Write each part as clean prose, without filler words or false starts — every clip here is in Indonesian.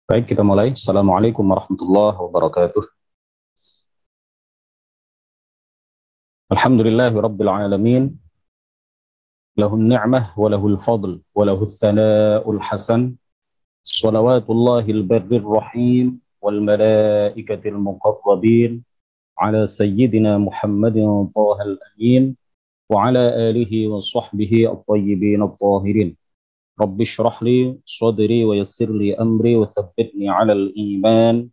Baik, kita mulai. Assalamualaikum warahmatullahi wabarakatuh. Alhamdulillahi rabbil alamin. Lahun ni'mah wa lahul fadl wa lahul thana'ul hasan. Salawatullahil barrir rahim wal malaikatil muqarrabin ala sayyidina Muhammadin tahal amin wa ala alihi wa sahbihi at-tayyibin at-tahirin. Rabbi shrah li sadri wa yassir li amri wa thabbitni ala al-iman.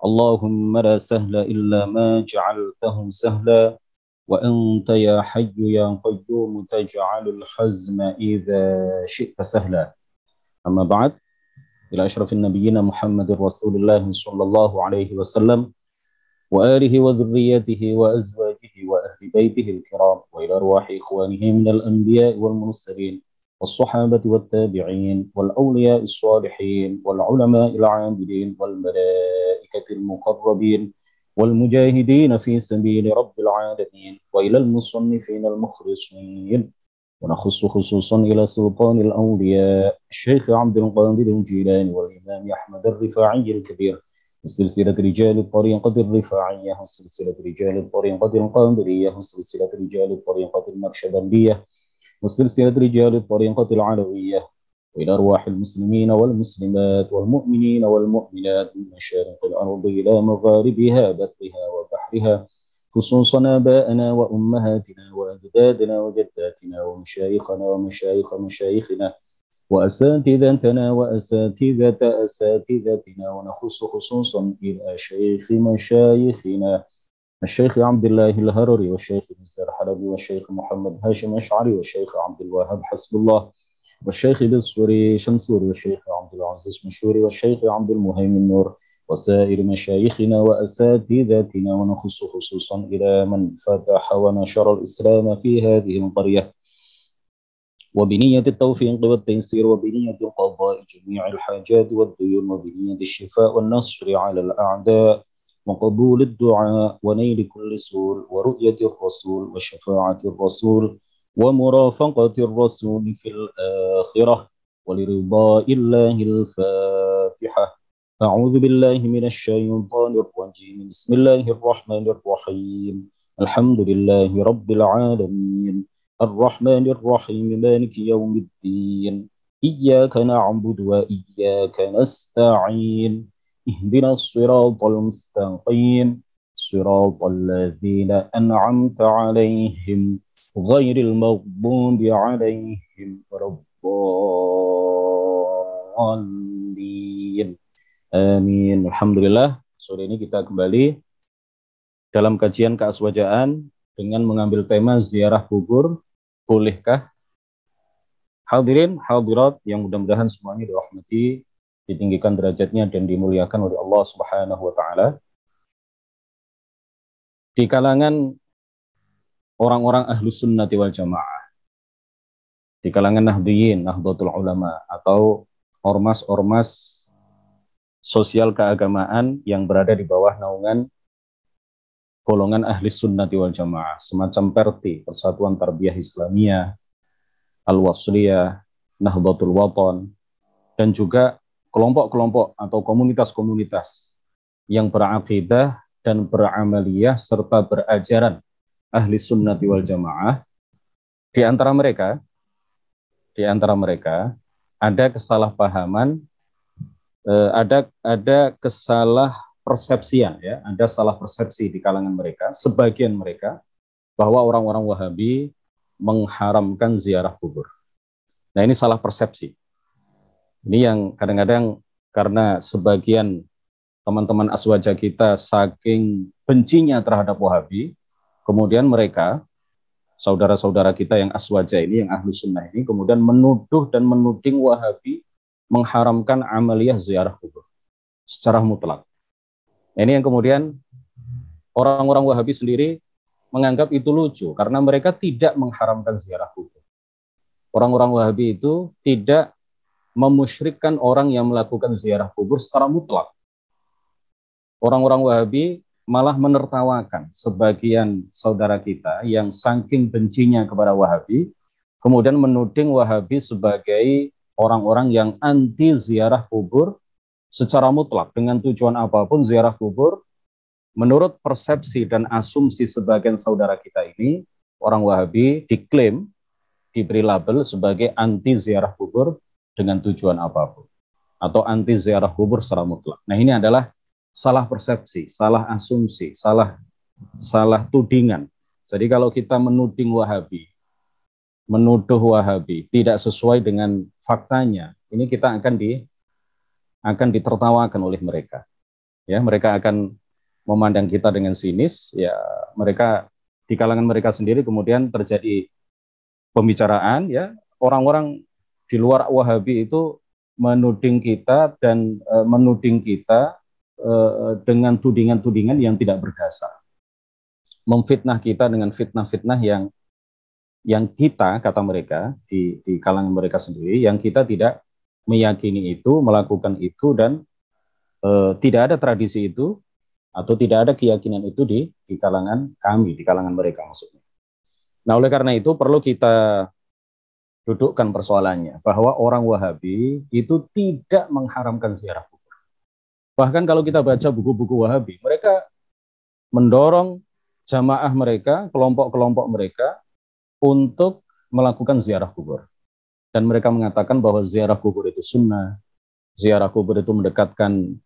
Allahumma la sahla illa ma ja'altahu sahla wa anta ya hayyu ya qayyum taj'alul hazna idza syi'ta sahla. Amma ba'd, ila asyrafin nabiyyina Muhammadir Rasulillah sallallahu alaihi wasallam wa alihi wa dhurriyyatihi wa azwajihi wa ahli baitihi al-kiram wa ila arwahi ikhwanihi minal anbiya'i wal mursalin والصحابة والتابعين والأولياء الصالحين والعلماء العاملين والملائكة المقربين والمجاهدين في سبيل رب العالمين وإلى المصنفين المخلصين ونخص خصوصا إلى سلطان الأولياء الشيخ عبد القادر الجيلاني والإمام أحمد الرفاعي الكبير وسلسلة رجال الطريقة الرفاعية وسلسلة رجال الطريقة القادرية وسلسلة رجال الطريقة النقشبندية وسلسلة رجال الطريقة العلوية وإلى أرواح المسلمين والمسلمات والمؤمنين والمؤمنات من مشارق الأرض إلى مغاربها برها وبحرها خصوصا آباءنا وأمهاتنا وأجدادنا وجداتنا ومشايخنا ومشايخ مشايخنا وأساتذتنا وأساتذة أساتذتنا ونخص خصوصا إلى شيخ مشايخنا الشيخ عبد الله الهرري والشيخ مزار حلبي والشيخ محمد هاشم أشعري والشيخ عبد الوهاب حسب الله والشيخ بالسوري شنصوري والشيخ عبد العزيز مشوري والشيخ عبد المهيمن نور وسائر مشايخنا وأساتذتنا ونخص خصوصا إلى من فتح ونشر الإسلام في هذه القرية وبنية التوفيق والتيسير وبنية قضاء جميع الحاجات والديون وبنية الشفاء والنصر على الأعداء وقبول الدعاء ونيل كل سور ورؤية الرسول وشفاعة الرسول ومرافقة الرسول في الآخرة ولرضاء الله الفاتحة. أعوذ بالله من الشيطان الرجيم. بسم الله الرحمن الرحيم. الحمد لله رب العالمين الرحمن الرحيم مالك يوم الدين إياك نعبد وإياك نستعين اهدنا الصراط المستقيم صراط الذين أنعمت عليهم غير المغضوب عليهم ولا الضالين آمين. Alhamdulillah, sore ini kita kembali dalam kajian keaswajaan dengan mengambil tema ziarah kubur, bolehkah? Hadirin hadirat yang mudah-mudahan semuanya dirahmati, ditinggikan derajatnya dan dimuliakan oleh Allah Subhanahu wa taala. Di kalangan orang-orang Ahlus Sunnati wal Jamaah, di kalangan Nahdliyin, Nahdlatul Ulama atau ormas-ormas sosial keagamaan yang berada di bawah naungan golongan Ahlus Sunnati wal Jamaah, semacam PERTI, Persatuan Tarbiyah Islamiyah, Al-Wasliyah, Nahdlatul Wathon, dan juga kelompok-kelompok atau komunitas-komunitas yang berakidah dan beramaliyah serta berajaran ahli sunnati wal jamaah. Di antara mereka ada kesalahpahaman, ada kesalah persepsian, ya, ada salah persepsi di kalangan mereka, sebagian mereka, bahwa orang-orang Wahabi mengharamkan ziarah kubur. Nah, ini salah persepsi. Ini yang kadang-kadang karena sebagian teman-teman aswaja kita saking bencinya terhadap Wahabi, kemudian mereka, saudara-saudara kita yang aswaja ini, yang ahlu sunnah ini, kemudian menuduh dan menuding Wahabi mengharamkan amaliyah ziarah kubur secara mutlak. Ini yang kemudian orang-orang Wahabi sendiri menganggap itu lucu, karena mereka tidak mengharamkan ziarah kubur. Orang-orang Wahabi itu tidak memusyrikkan orang yang melakukan ziarah kubur secara mutlak. Orang-orang Wahabi malah menertawakan sebagian saudara kita yang saking bencinya kepada Wahabi, kemudian menuding Wahabi sebagai orang-orang yang anti ziarah kubur secara mutlak dengan tujuan apapun ziarah kubur, menurut persepsi dan asumsi sebagian saudara kita ini, orang Wahabi diklaim, diberi label sebagai anti ziarah kubur dengan tujuan apapun, atau anti ziarah kubur secara mutlak. Nah, ini adalah salah persepsi, salah asumsi, salah tudingan. Jadi kalau kita menuding Wahabi, menuduh Wahabi tidak sesuai dengan faktanya, ini kita akan ditertawakan oleh mereka. Ya, mereka akan memandang kita dengan sinis. Ya, mereka di kalangan mereka sendiri kemudian terjadi pembicaraan. Ya, orang-orang di luar Wahabi itu menuding kita dan menuding kita dengan tudingan-tudingan yang tidak berdasar, memfitnah kita dengan fitnah-fitnah yang kita, kata mereka di kalangan mereka sendiri, yang kita tidak meyakini itu, melakukan itu, dan tidak ada tradisi itu atau tidak ada keyakinan itu di kalangan kami, di kalangan mereka maksudnya. Nah, oleh karena itu perlu kita dudukkan persoalannya bahwa orang Wahabi itu tidak mengharamkan ziarah kubur. Bahkan kalau kita baca buku-buku Wahabi, mereka mendorong jamaah mereka, kelompok-kelompok mereka untuk melakukan ziarah kubur. Dan mereka mengatakan bahwa ziarah kubur itu sunnah, ziarah kubur itu mendekatkan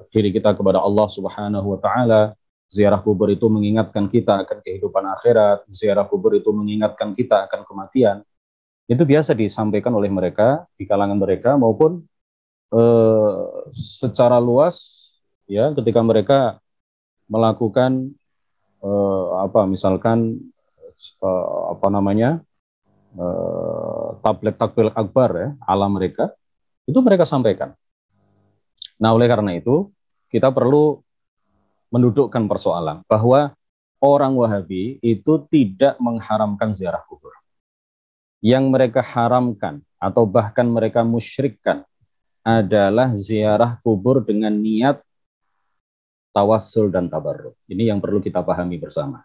diri kita kepada Allah Subhanahu wa taala, ziarah kubur itu mengingatkan kita akan kehidupan akhirat, ziarah kubur itu mengingatkan kita akan kematian. Itu biasa disampaikan oleh mereka di kalangan mereka maupun secara luas, ya, ketika mereka melakukan misalkan tabligh akbar, ya, ala mereka, itu mereka sampaikan. Nah, oleh karena itu kita perlu mendudukkan persoalan bahwa orang Wahabi itu tidak mengharamkan ziarah kubur. Yang mereka haramkan atau bahkan mereka musyrikkan adalah ziarah kubur dengan niat tawassul dan tabarruk. Ini yang perlu kita pahami bersama.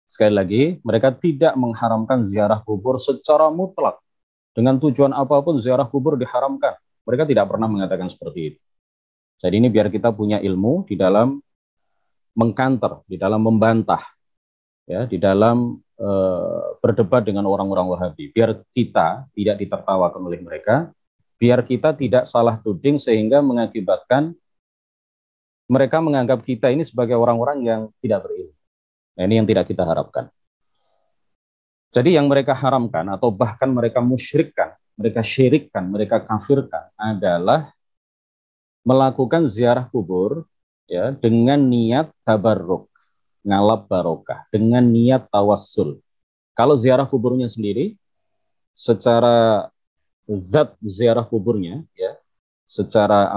Sekali lagi, mereka tidak mengharamkan ziarah kubur secara mutlak. Dengan tujuan apapun ziarah kubur diharamkan. Mereka tidak pernah mengatakan seperti itu. Jadi ini biar kita punya ilmu di dalam mengkanter, di dalam membantah, ya, di dalam berdebat dengan orang-orang Wahabi. Biar kita tidak ditertawakan oleh mereka, biar kita tidak salah tuding sehingga mengakibatkan mereka menganggap kita ini sebagai orang-orang yang tidak berilmu. Nah, ini yang tidak kita harapkan. Jadi yang mereka haramkan atau bahkan mereka musyrikkan, mereka syirikkan, mereka kafirkan adalah melakukan ziarah kubur, ya, dengan niat tabarruk, ngalap barokah, dengan niat tawassul. Kalau ziarah kuburnya sendiri, secara zat ziarah kuburnya, ya, secara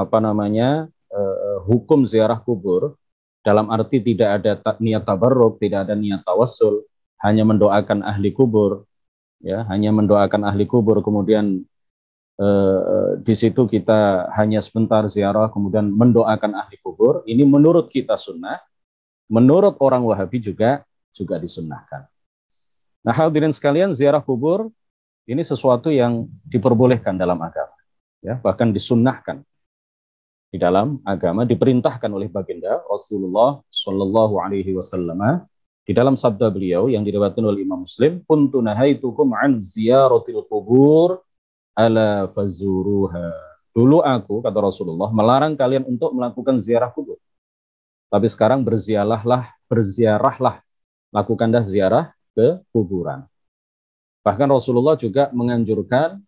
hukum ziarah kubur, dalam arti tidak ada niat tabarruk, tidak ada niat tawassul, hanya mendoakan ahli kubur, ya, hanya mendoakan ahli kubur, kemudian di situ kita hanya sebentar ziarah, kemudian mendoakan ahli kubur. Ini menurut kita sunnah, menurut orang Wahabi juga disunnahkan. Nah, hadirin sekalian, ziarah kubur ini sesuatu yang diperbolehkan dalam agama, ya, bahkan disunnahkan di dalam agama, diperintahkan oleh baginda Rasulullah Shallallahu Alaihi Wasallam di dalam sabda beliau yang diriwayatkan oleh Imam Muslim, "Kuntu nahaitukum an ziyaratil kubur ala fazuruha." Dulu aku, kata Rasulullah, melarang kalian untuk melakukan ziarah kubur. Tapi sekarang berziarahlah, lakukanlah ziarah ke kuburan. Bahkan Rasulullah juga menganjurkan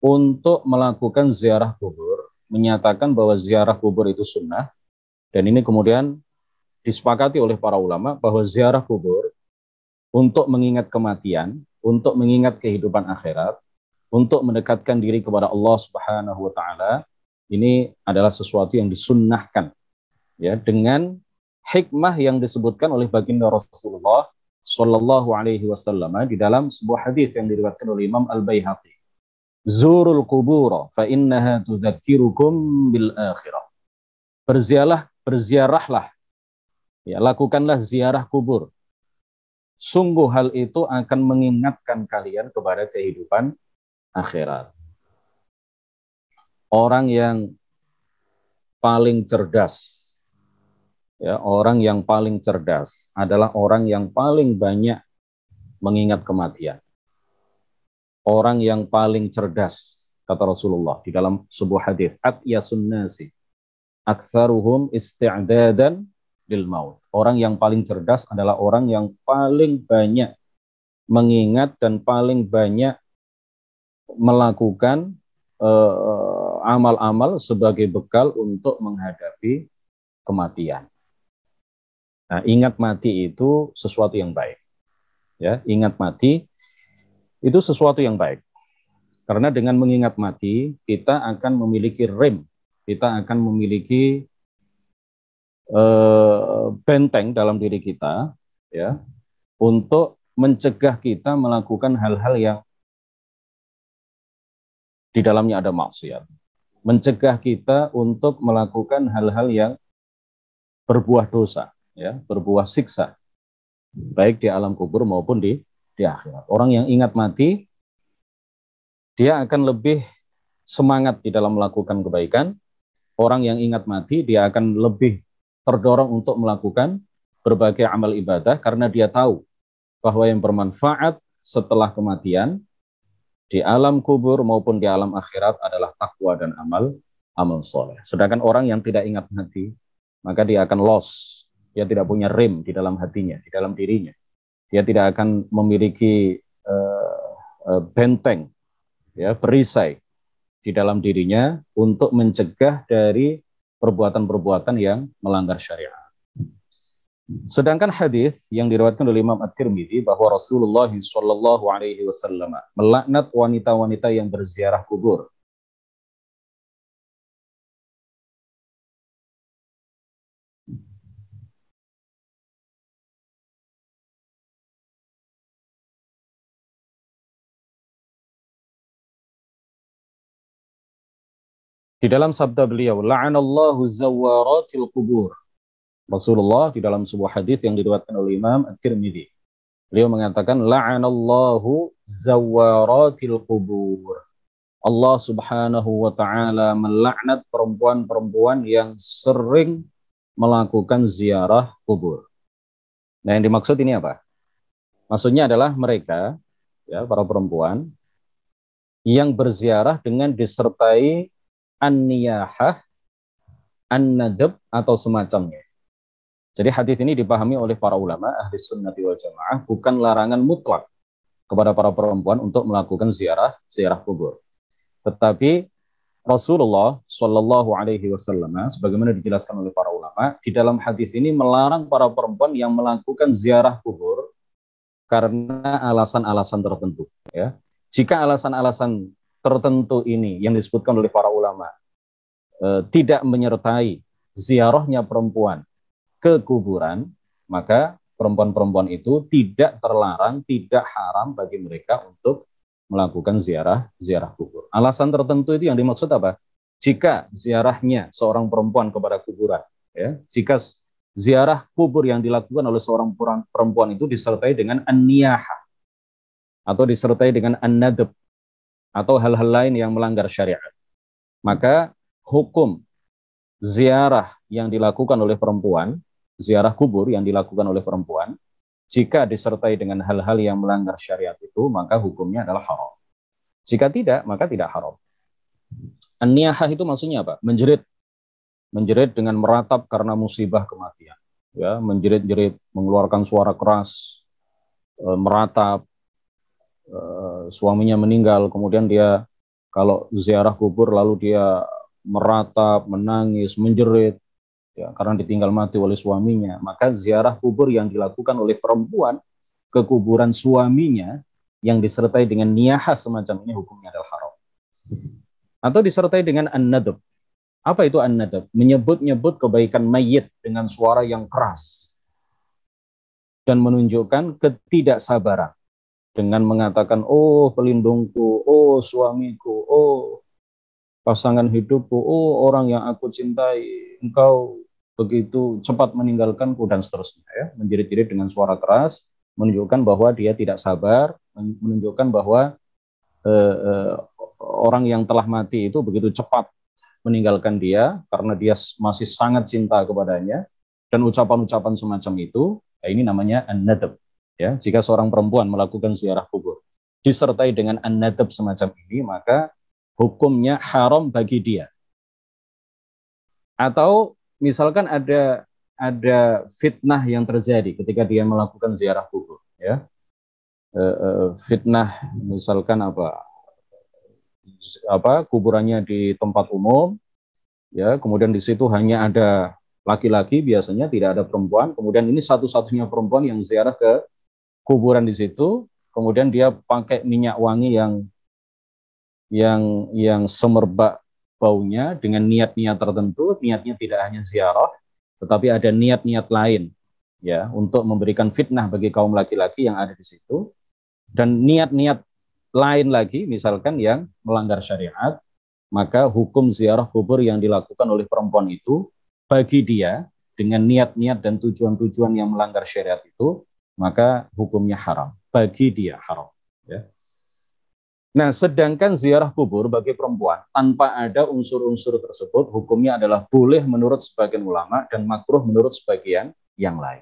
untuk melakukan ziarah kubur, menyatakan bahwa ziarah kubur itu sunnah, dan ini kemudian disepakati oleh para ulama bahwa ziarah kubur untuk mengingat kematian, untuk mengingat kehidupan akhirat, untuk mendekatkan diri kepada Allah Subhanahu wa taala, ini adalah sesuatu yang disunnahkan, ya, dengan hikmah yang disebutkan oleh baginda Rasulullah Shallallahu Alaihi Wasallam di dalam sebuah hadis yang diriwayatkan oleh Imam Al-Baihaqi. Zurul kubura fa innaha tudzakirukum bil akhirah. Berziarahlah, ya, lakukanlah ziarah kubur. Sungguh hal itu akan mengingatkan kalian kepada kehidupan akhirat. Orang yang paling cerdas, ya, orang yang paling cerdas adalah orang yang paling banyak mengingat kematian. Orang yang paling cerdas, kata Rasulullah di dalam sebuah hadis, atyasun nasi aktsaruhum isti'dadan lil maut. Orang yang paling cerdas adalah orang yang paling banyak mengingat dan paling banyak melakukan amal-amal sebagai bekal untuk menghadapi kematian. Nah, ingat mati itu sesuatu yang baik. Ya, ingat mati itu sesuatu yang baik. Karena dengan mengingat mati, kita akan memiliki rem, kita akan memiliki benteng dalam diri kita, ya, untuk mencegah kita melakukan hal-hal yang di dalamnya ada maksiat. Mencegah kita untuk melakukan hal-hal yang berbuah dosa, ya, berbuah siksa, baik di alam kubur maupun di akhirat. Orang yang ingat mati, dia akan lebih semangat di dalam melakukan kebaikan. Orang yang ingat mati, dia akan lebih terdorong untuk melakukan berbagai amal ibadah karena dia tahu bahwa yang bermanfaat setelah kematian di alam kubur maupun di alam akhirat adalah takwa dan amal soleh. Sedangkan orang yang tidak ingat mati, maka dia akan lost. Dia tidak punya rem di dalam hatinya, di dalam dirinya. Dia tidak akan memiliki benteng, ya, perisai di dalam dirinya untuk mencegah dari perbuatan-perbuatan yang melanggar syariat. Sedangkan hadis yang diriwayatkan oleh Imam At-Tirmidzi bahwa Rasulullah Shallallahu Alaihi Wasallam melaknat wanita-wanita yang berziarah kubur. Di dalam sabda beliau, la'anallahu zawaratil kubur. Rasulullah di dalam sebuah hadis yang diriwayatkan oleh Imam At-Tirmidzi, beliau mengatakan la'anallahu zawaratil kubur. Allah Subhanahu wa taala melaknat perempuan-perempuan yang sering melakukan ziarah kubur. Nah, yang dimaksud ini apa? Maksudnya adalah mereka, ya, para perempuan yang berziarah dengan disertai an-niyahah, an-nadab atau semacamnya. Jadi hadis ini dipahami oleh para ulama ahli sunnati wal jamaah bukan larangan mutlak kepada para perempuan untuk melakukan ziarah kubur. Tetapi Rasulullah Shallallahu Alaihi Wasallam, sebagaimana dijelaskan oleh para ulama, di dalam hadis ini melarang para perempuan yang melakukan ziarah kubur karena alasan-alasan tertentu. Ya, jika alasan-alasan tertentu ini yang disebutkan oleh para ulama tidak menyertai ziarahnya perempuan ke kuburan, maka perempuan-perempuan itu tidak terlarang, tidak haram bagi mereka untuk melakukan ziarah kubur. Alasan tertentu itu yang dimaksud apa? Jika ziarahnya seorang perempuan kepada kuburan, ya, jika ziarah kubur yang dilakukan oleh seorang perempuan itu disertai dengan an-niyahah atau disertai dengan an-nadab atau hal-hal lain yang melanggar syariat, maka hukum ziarah yang dilakukan oleh perempuan, ziarah kubur yang dilakukan oleh perempuan, jika disertai dengan hal-hal yang melanggar syariat itu, maka hukumnya adalah haram. Jika tidak, maka tidak haram. An-niyahah itu maksudnya apa? Menjerit dengan meratap karena musibah kematian. Ya, menjerit-jerit, mengeluarkan suara keras, meratap, suaminya meninggal, kemudian dia kalau ziarah kubur lalu dia meratap, menangis, menjerit, ya, karena ditinggal mati oleh suaminya, maka ziarah kubur yang dilakukan oleh perempuan ke kuburan suaminya yang disertai dengan niyahah semacam ini hukumnya adalah haram. Atau disertai dengan an-nadab. Apa itu an-nadab? Menyebut-nyebut kebaikan mayit dengan suara yang keras dan menunjukkan ketidaksabaran dengan mengatakan, oh pelindungku, oh suamiku, oh pasangan hidupku, oh orang yang aku cintai, engkau begitu cepat meninggalkanku, dan seterusnya, ya. Menjerit-jerit dengan suara keras menunjukkan bahwa dia tidak sabar, menunjukkan bahwa orang yang telah mati itu begitu cepat meninggalkan dia karena dia masih sangat cinta kepadanya, dan ucapan-ucapan semacam itu, ya ini namanya an-nadab. Ya, jika seorang perempuan melakukan ziarah kubur disertai dengan an-nadab semacam ini, maka hukumnya haram bagi dia. Atau misalkan ada fitnah yang terjadi ketika dia melakukan ziarah kubur, ya. Fitnah misalkan kuburannya di tempat umum, ya, kemudian di situ hanya ada laki-laki, biasanya tidak ada perempuan, kemudian ini satu-satunya perempuan yang ziarah ke kuburan di situ, kemudian dia pakai minyak wangi yang semerbak baunya dengan niat-niat tertentu, niatnya tidak hanya ziarah, tetapi ada niat-niat lain, ya, untuk memberikan fitnah bagi kaum laki-laki yang ada di situ, dan niat-niat lain lagi misalkan yang melanggar syariat, maka hukum ziarah kubur yang dilakukan oleh perempuan itu bagi dia dengan niat-niat dan tujuan-tujuan yang melanggar syariat itu, maka hukumnya haram. Bagi dia haram. Ya. Nah, sedangkan ziarah kubur bagi perempuan tanpa ada unsur-unsur tersebut, hukumnya adalah boleh menurut sebagian ulama dan makruh menurut sebagian yang lain.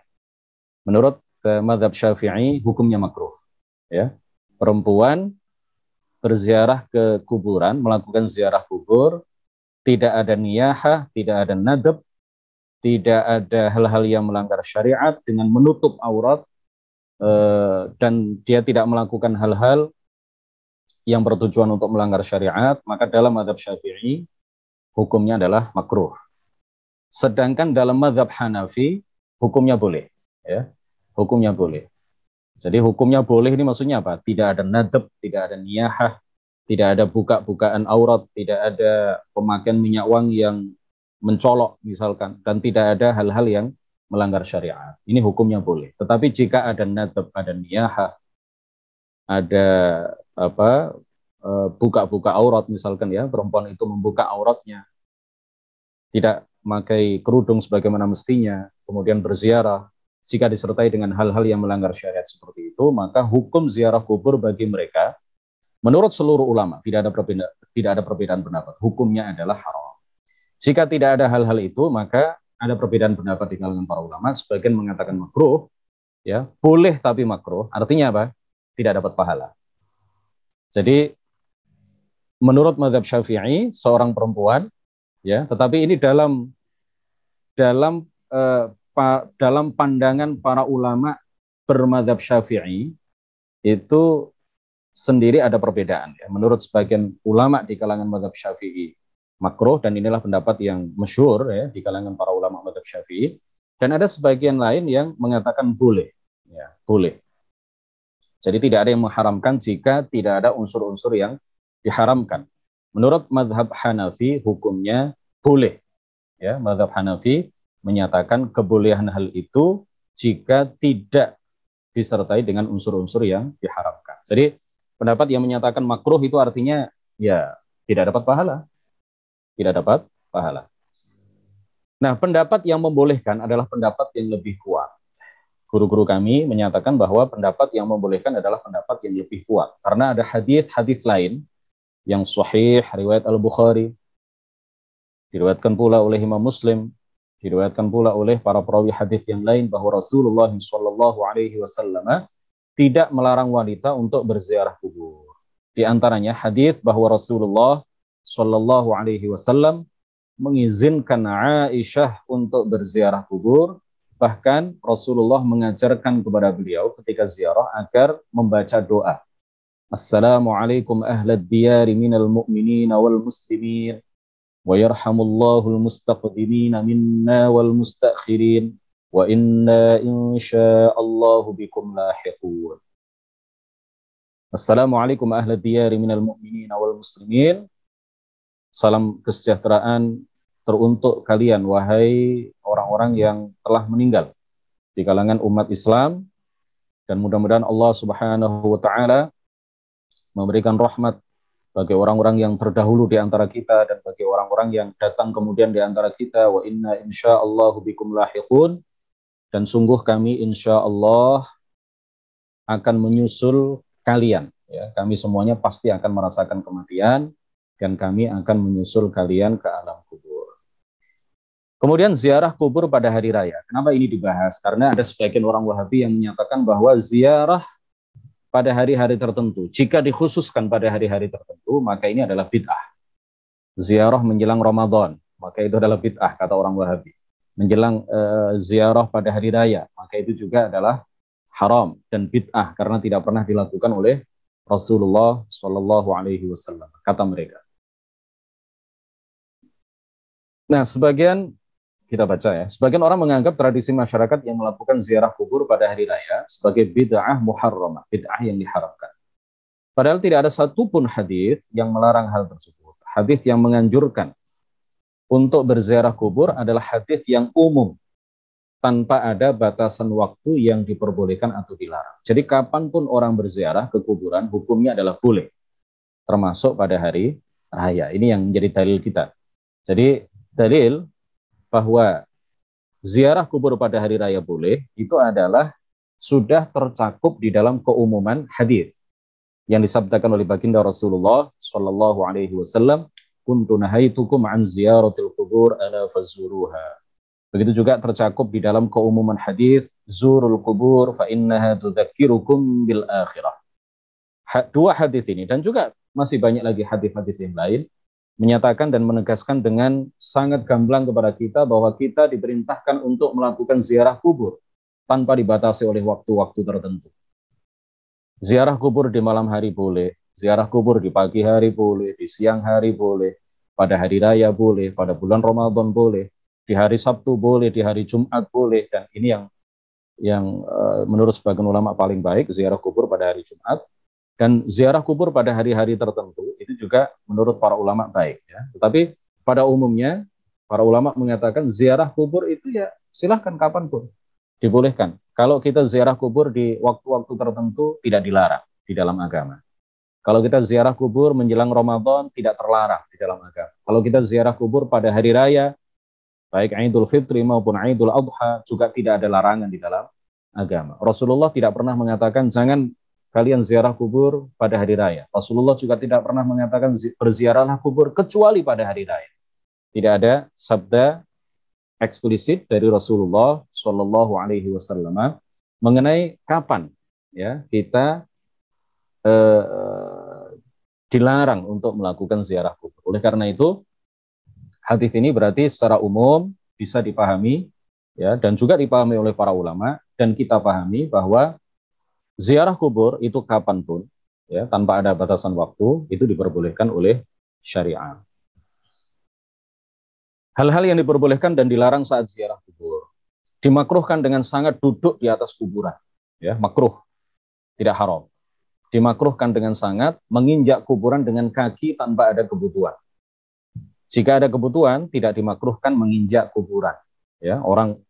Menurut mazhab Syafi'i, hukumnya makruh. Ya. Perempuan berziarah ke kuburan, melakukan ziarah kubur, tidak ada niyahah, tidak ada nadab, tidak ada hal-hal yang melanggar syariat dengan menutup aurat, dan dia tidak melakukan hal-hal yang bertujuan untuk melanggar syariat, maka dalam mazhab Syafi'i hukumnya adalah makruh. Sedangkan dalam mazhab Hanafi hukumnya boleh, ya. Hukumnya boleh. Jadi hukumnya boleh ini maksudnya apa? Tidak ada nadab, tidak ada niyahah, tidak ada buka-bukaan aurat, tidak ada pemakaian minyak wangi yang mencolok misalkan, dan tidak ada hal-hal yang melanggar syariat. Ini hukumnya boleh. Tetapi jika ada nadab, ada niyahah, ada buka-buka aurat misalkan, ya, perempuan itu membuka auratnya, tidak memakai kerudung sebagaimana mestinya, kemudian berziarah, jika disertai dengan hal-hal yang melanggar syariat seperti itu, maka hukum ziarah kubur bagi mereka menurut seluruh ulama tidak ada perbedaan pendapat, hukumnya adalah haram. Jika tidak ada hal-hal itu, maka ada perbedaan pendapat di kalangan para ulama. Sebagian mengatakan makruh, ya, boleh tapi makruh. Artinya apa? Tidak dapat pahala. Jadi menurut mazhab Syafi'i, seorang perempuan, ya, tetapi ini dalam dalam pandangan para ulama bermadzhab Syafi'i itu sendiri ada perbedaan, ya. Menurut sebagian ulama di kalangan mazhab Syafi'i makruh, dan inilah pendapat yang masyhur, ya, di kalangan para ulama mazhab Syafi'i, dan ada sebagian lain yang mengatakan boleh, ya, boleh. Jadi tidak ada yang mengharamkan jika tidak ada unsur-unsur yang diharamkan. Menurut mazhab Hanafi hukumnya boleh, ya. Mazhab Hanafi menyatakan kebolehan hal itu jika tidak disertai dengan unsur-unsur yang diharamkan. Jadi pendapat yang menyatakan makruh itu artinya ya tidak dapat pahala. Tidak dapat pahala. Nah, pendapat yang membolehkan adalah pendapat yang lebih kuat. Guru-guru kami menyatakan bahwa pendapat yang membolehkan adalah pendapat yang lebih kuat. Karena ada hadis-hadis lain yang sahih, riwayat Al-Bukhari, diriwayatkan pula oleh Imam Muslim, diriwayatkan pula oleh para perawi hadis yang lain bahwa Rasulullah SAW tidak melarang wanita untuk berziarah kubur. Di antaranya hadis bahwa Rasulullah SAW mengizinkan Aisyah untuk berziarah kubur. Bahkan Rasulullah mengajarkan kepada beliau ketika ziarah agar membaca doa. Assalamualaikum ahlad diyari minal mu'minina wal muslimin wa yarhamullahu al-mustaqdimina minna wal mustakhirin wa inna insyaallahu bikum lahiqun. Assalamualaikum ahlad diyari minal mu'minina wal muslimin. Salam kesejahteraan teruntuk kalian, wahai orang-orang yang telah meninggal di kalangan umat Islam, dan mudah-mudahan Allah Subhanahu wa taala memberikan rahmat bagi orang-orang yang terdahulu di antara kita dan bagi orang-orang yang datang kemudian di antara kita. Wa inna insyaallahu bikum lahiqun, dan sungguh kami insyaallah akan menyusul kalian, ya. Kami semuanya pasti akan merasakan kematian dan kami akan menyusul kalian ke alam Kemudian ziarah kubur pada hari raya. Kenapa ini dibahas? Karena ada sebagian orang Wahabi yang menyatakan bahwa ziarah pada hari-hari tertentu, jika dikhususkan pada hari-hari tertentu, maka ini adalah bid'ah. Ziarah menjelang Ramadan, maka itu adalah bid'ah, kata orang Wahabi. Menjelang ziarah pada hari raya, maka itu juga adalah haram dan bid'ah karena tidak pernah dilakukan oleh Rasulullah Shallallahu Alaihi Wasallam, kata mereka. Nah, kita baca ya. Sebagian orang menganggap tradisi masyarakat yang melakukan ziarah kubur pada hari raya sebagai bid'ah muharramah, bid'ah yang diharamkan. Padahal tidak ada satupun hadis yang melarang hal tersebut. Hadis yang menganjurkan untuk berziarah kubur adalah hadis yang umum, tanpa ada batasan waktu yang diperbolehkan atau dilarang. Jadi kapanpun orang berziarah ke kuburan, hukumnya adalah boleh, termasuk pada hari raya. Ini yang menjadi dalil kita. Jadi dalil bahwa ziarah kubur pada hari raya boleh, itu adalah sudah tercakup di dalam keumuman hadis yang disabdakan oleh baginda Rasulullah Shallallahu Alaihi Wasallam, kuntu nahaitukum an ziyaratil kubur ala fazuruha. Begitu juga tercakup di dalam keumuman hadis zurul kubur fa innaha tudzakirukum bil akhirah. Dua hadis ini dan juga masih banyak lagi hadis-hadis yang lain menyatakan dan menegaskan dengan sangat gamblang kepada kita bahwa kita diperintahkan untuk melakukan ziarah kubur tanpa dibatasi oleh waktu-waktu tertentu. Ziarah kubur di malam hari boleh, ziarah kubur di pagi hari boleh, di siang hari boleh, pada hari raya boleh, pada bulan Ramadan boleh, di hari Sabtu boleh, di hari Jumat boleh, dan ini yang menurut sebagian ulama paling baik, ziarah kubur pada hari Jumat. Dan ziarah kubur pada hari-hari tertentu itu juga menurut para ulama baik. Ya. Tetapi pada umumnya para ulama mengatakan ziarah kubur itu ya silahkan kapanpun dibolehkan. Kalau kita ziarah kubur di waktu-waktu tertentu tidak dilarang di dalam agama. Kalau kita ziarah kubur menjelang Ramadan tidak terlarang di dalam agama. Kalau kita ziarah kubur pada hari raya, baik Idul Fitri maupun Idul Adha juga tidak ada larangan di dalam agama. Rasulullah tidak pernah mengatakan jangan kalian ziarah kubur pada hari raya. Rasulullah juga tidak pernah mengatakan berziarahlah kubur kecuali pada hari raya. Tidak ada sabda eksplisit dari Rasulullah Shallallahu Alaihi Wasallam mengenai kapan ya kita dilarang untuk melakukan ziarah kubur. Oleh karena itu hadis ini berarti secara umum bisa dipahami ya dan juga dipahami oleh para ulama dan kita pahami bahwa ziarah kubur itu kapanpun, ya, tanpa ada batasan waktu, itu diperbolehkan oleh syariat. Hal-hal yang diperbolehkan dan dilarang saat ziarah kubur. Dimakruhkan dengan sangat duduk di atas kuburan. Ya, makruh, tidak haram. Dimakruhkan dengan sangat menginjak kuburan dengan kaki tanpa ada kebutuhan. Jika ada kebutuhan, tidak dimakruhkan menginjak kuburan. Ya, orang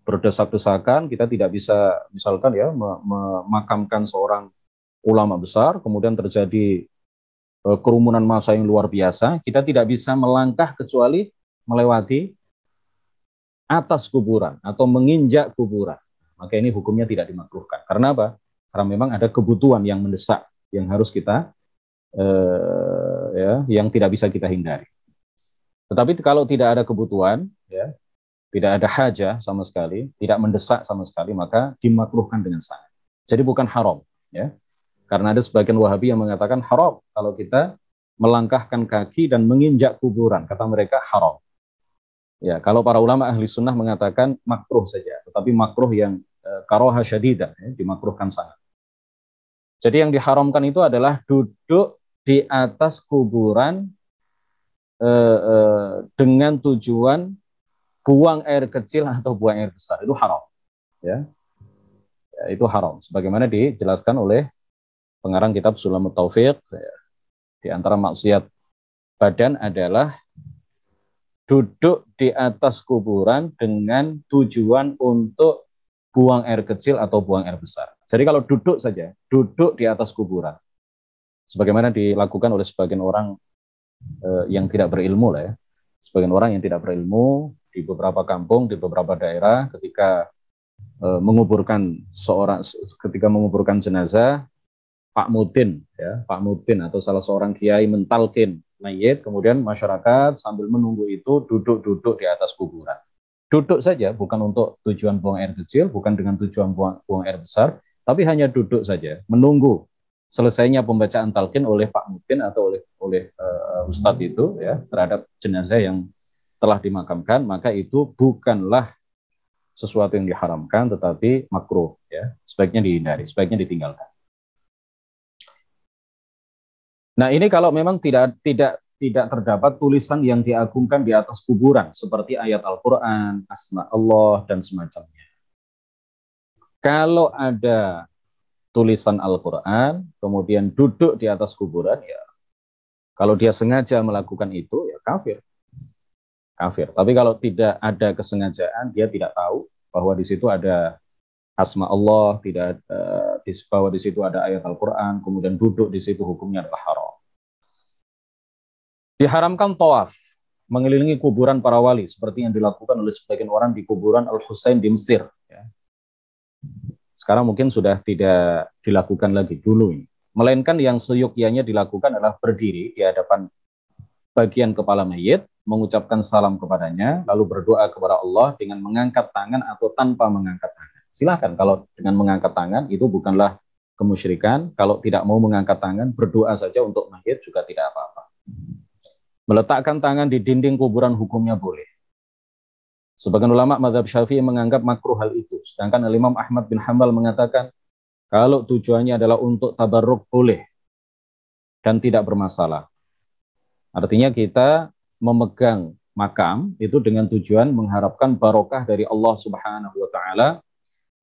berdesak-desakan, kita tidak bisa misalkan ya memakamkan seorang ulama besar, kemudian terjadi kerumunan massa yang luar biasa, kita tidak bisa melangkah kecuali melewati atas kuburan atau menginjak kuburan. Maka ini hukumnya tidak dimakruhkan. Karena apa? Karena memang ada kebutuhan yang mendesak yang harus kita yang tidak bisa kita hindari. Tetapi kalau tidak ada kebutuhan, ya, tidak ada hajah sama sekali, tidak mendesak sama sekali, maka dimakruhkan dengan sangat. Jadi bukan haram, ya. Karena ada sebagian Wahabi yang mengatakan haram kalau kita melangkahkan kaki dan menginjak kuburan, kata mereka haram. Ya, kalau para ulama ahli sunnah mengatakan makruh saja, tetapi makruh yang karoha syadidah, ya, dimakruhkan sangat. Jadi yang diharamkan itu adalah duduk di atas kuburan dengan tujuan buang air kecil atau buang air besar, itu haram, ya, itu haram. Sebagaimana dijelaskan oleh pengarang kitab Sulamut Taufiq, ya, di antara maksiat badan adalah duduk di atas kuburan dengan tujuan untuk buang air kecil atau buang air besar. Jadi kalau duduk saja, duduk di atas kuburan, sebagaimana dilakukan oleh sebagian orang yang tidak berilmu lah ya, sebagian orang yang tidak berilmu di beberapa kampung, di beberapa daerah, ketika menguburkan jenazah, Pak Mudin, ya, Pak Mudin atau salah seorang kiai mentalkin mayit, kemudian masyarakat sambil menunggu itu duduk-duduk di atas kuburan. Duduk saja, bukan untuk tujuan buang air kecil, bukan dengan tujuan buang air besar, tapi hanya duduk saja, menunggu selesainya pembacaan talqin oleh Pak Mudin atau oleh Ustadz itu ya terhadap jenazah yang telah dimakamkan, maka itu bukanlah sesuatu yang diharamkan, tetapi makruh ya, sebaiknya dihindari, sebaiknya ditinggalkan. Nah, ini kalau memang tidak terdapat tulisan yang diagungkan di atas kuburan seperti ayat Al-Qur'an, asma Allah dan semacamnya. Kalau ada tulisan Al-Qur'an kemudian duduk di atas kuburan, ya kalau dia sengaja melakukan itu ya kafir. Kafir. Tapi kalau tidak ada kesengajaan, dia tidak tahu bahwa di situ ada asma Allah, tidak bahwa di situ ada ayat Al-Qur'an, kemudian duduk di situ, hukumnya adalah haram. Diharamkan tawaf, mengelilingi kuburan para wali, seperti yang dilakukan oleh sebagian orang di kuburan Al-Husain di Mesir. Ya. Sekarang mungkin sudah tidak dilakukan lagi dulu ini. Melainkan yang seyogyanya dilakukan adalah berdiri di hadapan bagian kepala mayit, mengucapkan salam kepadanya, lalu berdoa kepada Allah dengan mengangkat tangan atau tanpa mengangkat tangan. Silakan, kalau dengan mengangkat tangan itu bukanlah kemusyrikan. Kalau tidak mau mengangkat tangan, berdoa saja untuk mayit juga tidak apa-apa. Meletakkan tangan di dinding kuburan hukumnya boleh. Sebagian ulama mazhab Syafi'i menganggap makruh hal itu. Sedangkan Imam Ahmad bin Hanbal mengatakan kalau tujuannya adalah untuk tabarruk boleh dan tidak bermasalah. Artinya kita memegang makam itu dengan tujuan mengharapkan barokah dari Allah Subhanahu wa taala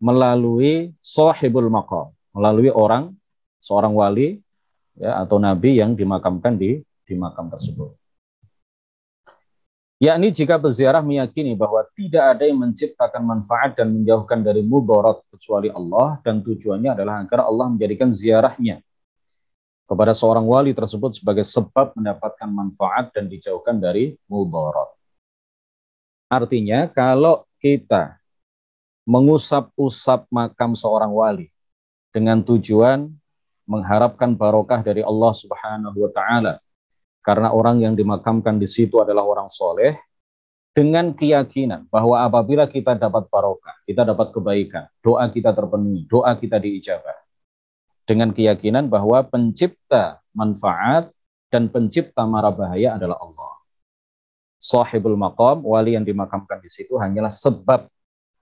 melalui sahibul maqam, melalui seorang wali ya atau nabi yang dimakamkan di makam tersebut. Yakni jika peziarah meyakini bahwa tidak ada yang menciptakan manfaat dan menjauhkan dari mudarat kecuali Allah, dan tujuannya adalah agar Allah menjadikan ziarahnya kepada seorang wali tersebut sebagai sebab mendapatkan manfaat dan dijauhkan dari mudarat. Artinya kalau kita mengusap-usap makam seorang wali dengan tujuan mengharapkan barokah dari Allah Subhanahu wa taala, karena orang yang dimakamkan di situ adalah orang soleh, dengan keyakinan bahwa apabila kita dapat barokah, kita dapat kebaikan, doa kita terpenuhi, doa kita diijabah. Dengan keyakinan bahwa pencipta manfaat dan pencipta mara bahaya adalah Allah. Sahibul maqam, wali yang dimakamkan di situ hanyalah sebab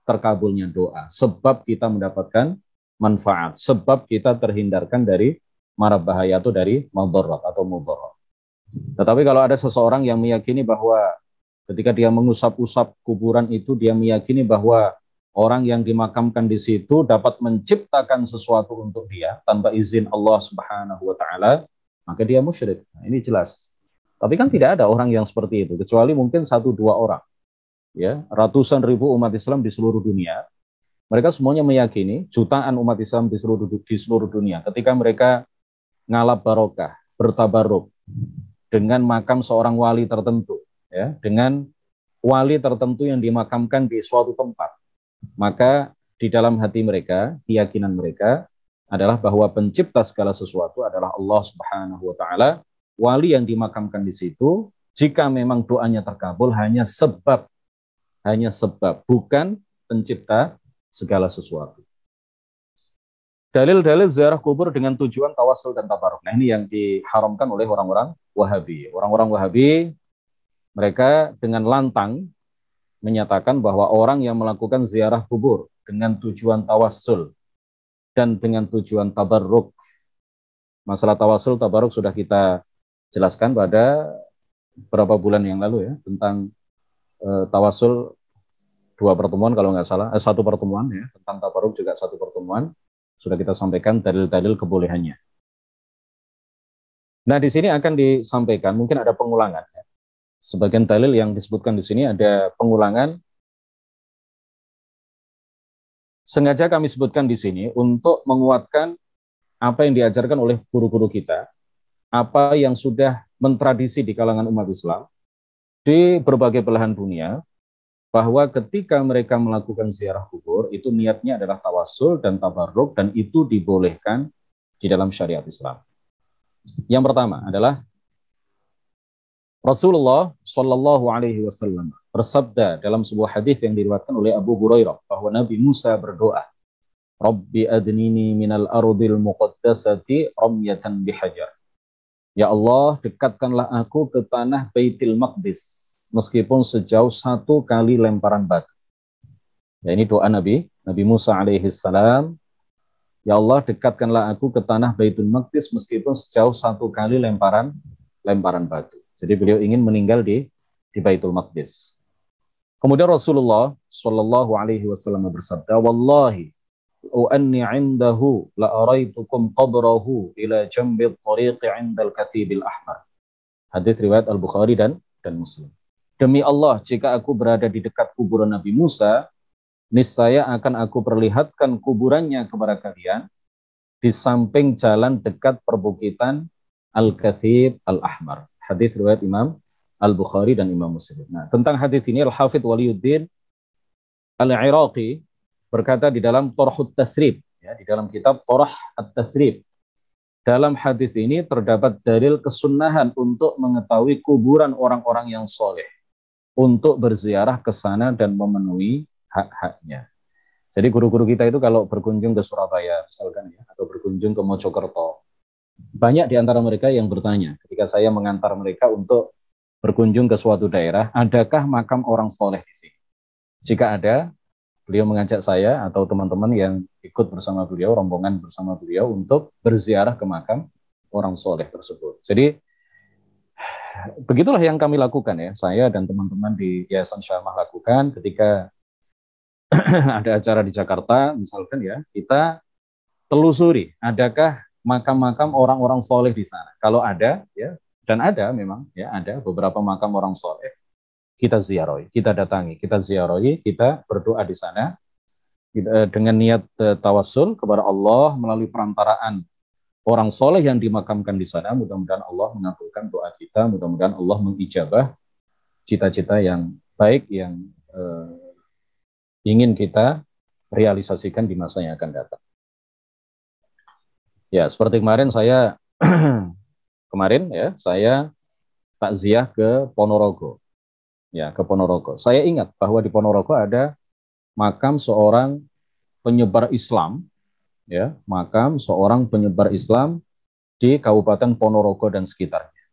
terkabulnya doa, sebab kita mendapatkan manfaat, sebab kita terhindarkan dari mara bahaya atau dari madarat atau mudarat. Tetapi kalau ada seseorang yang meyakini bahwa ketika dia mengusap-usap kuburan itu, dia meyakini bahwa orang yang dimakamkan di situ dapat menciptakan sesuatu untuk dia tanpa izin Allah Subhanahu wa taala, maka dia musyrik. Nah, ini jelas. Tapi kan tidak ada orang yang seperti itu, kecuali mungkin 1-2 orang. Ya, ratusan ribu umat Islam di seluruh dunia. Mereka semuanya meyakini, jutaan umat Islam di seluruh dunia, ketika mereka ngalap barokah, bertabaruk dengan makam seorang wali tertentu, ya, dengan wali tertentu yang dimakamkan di suatu tempat, maka di dalam hati mereka, keyakinan mereka adalah bahwa pencipta segala sesuatu adalah Allah Subhanahu wa taala. Wali yang dimakamkan di situ, jika memang doanya terkabul, hanya sebab, bukan pencipta segala sesuatu. Dalil-dalil ziarah kubur dengan tujuan tawasul dan tabaruk. Nah, ini yang diharamkan oleh orang-orang Wahabi. Orang-orang Wahabi, mereka dengan lantang menyatakan bahwa orang yang melakukan ziarah kubur dengan tujuan tawasul dan dengan tujuan tabarruk. Masalah tawasul, tabarruk sudah kita jelaskan pada beberapa bulan yang lalu ya, tentang tawasul 2 pertemuan kalau nggak salah, 1 pertemuan ya, tentang tabarruk juga 1 pertemuan. Sudah kita sampaikan dalil-dalil kebolehannya. Nah, di sini akan disampaikan, mungkin ada pengulangan. Ya. Sebagian dalil yang disebutkan di sini ada pengulangan. Sengaja kami sebutkan di sini untuk menguatkan apa yang diajarkan oleh guru-guru kita, apa yang sudah mentradisi di kalangan umat Islam di berbagai belahan dunia, bahwa ketika mereka melakukan ziarah kubur, itu niatnya adalah tawasul dan tabarruk, dan itu dibolehkan di dalam syariat Islam. Yang pertama adalah Rasulullah Shallallahu Alaihi Wasallam bersabda dalam sebuah hadis yang diriwayatkan oleh Abu Hurairah bahwa Nabi Musa berdoa, Rabbi adnini minal ardil muqaddasati ramyatan bihajar. Ya Allah, dekatkanlah aku ke tanah Baitul Maqdis meskipun sejauh 1 kali lemparan batu. Ya, ini doa Nabi Musa alaihi salam. Ya Allah, dekatkanlah aku ke tanah Baitul Maqdis meskipun sejauh 1 kali lemparan batu. Jadi beliau ingin meninggal di Baitul Maqdis. Kemudian Rasulullah Shallallahu Alaihi Wasallam bersabda, Wallahi, anni indahu la araitukum qabrahu ila jambil tariqi indal katibil ahmar. Hadits riwayat Al Bukhari dan Muslim. Demi Allah, jika aku berada di dekat kuburan Nabi Musa, niscaya akan aku perlihatkan kuburannya kepada kalian di samping jalan dekat perbukitan Al-Kathib Al-Ahmar. Hadits riwayat Imam Al-Bukhari dan Imam Muslim. Nah, tentang hadits ini Al-Hafidz Waliyuddin Al-Iraqi berkata di dalam Torhut Tathrib, ya, di dalam kitab Torah At-Tathrib. Dalam hadis ini terdapat dalil kesunahan untuk mengetahui kuburan orang-orang yang soleh, untuk berziarah ke sana dan memenuhi hak-haknya. Jadi guru-guru kita itu kalau berkunjung ke Surabaya misalkan, ya, atau berkunjung ke Mojokerto, banyak di antara mereka yang bertanya ketika saya mengantar mereka untuk berkunjung ke suatu daerah, adakah makam orang soleh di sini? Jika ada, beliau mengajak saya atau teman-teman yang ikut bersama beliau, rombongan bersama beliau untuk berziarah ke makam orang soleh tersebut. Jadi begitulah yang kami lakukan, ya, saya dan teman-teman di Yayasan Syamah lakukan ketika ada acara di Jakarta, misalkan, ya, kita telusuri adakah makam-makam orang-orang soleh di sana. Kalau ada, ya, dan ada memang, ya, ada beberapa makam orang soleh, kita ziarahi, kita datangi, kita ziarahi, kita berdoa di sana dengan niat tawassul kepada Allah melalui perantaraan orang soleh yang dimakamkan di sana. Mudah-mudahan Allah mengabulkan doa kita, mudah-mudahan Allah mengijabah cita-cita yang baik yang ingin kita realisasikan di masa yang akan datang. Ya, seperti kemarin saya saya takziah ke Ponorogo. Ya, ke Ponorogo. Saya ingat bahwa di Ponorogo ada makam seorang penyebar Islam, ya, makam seorang penyebar Islam di Kabupaten Ponorogo dan sekitarnya.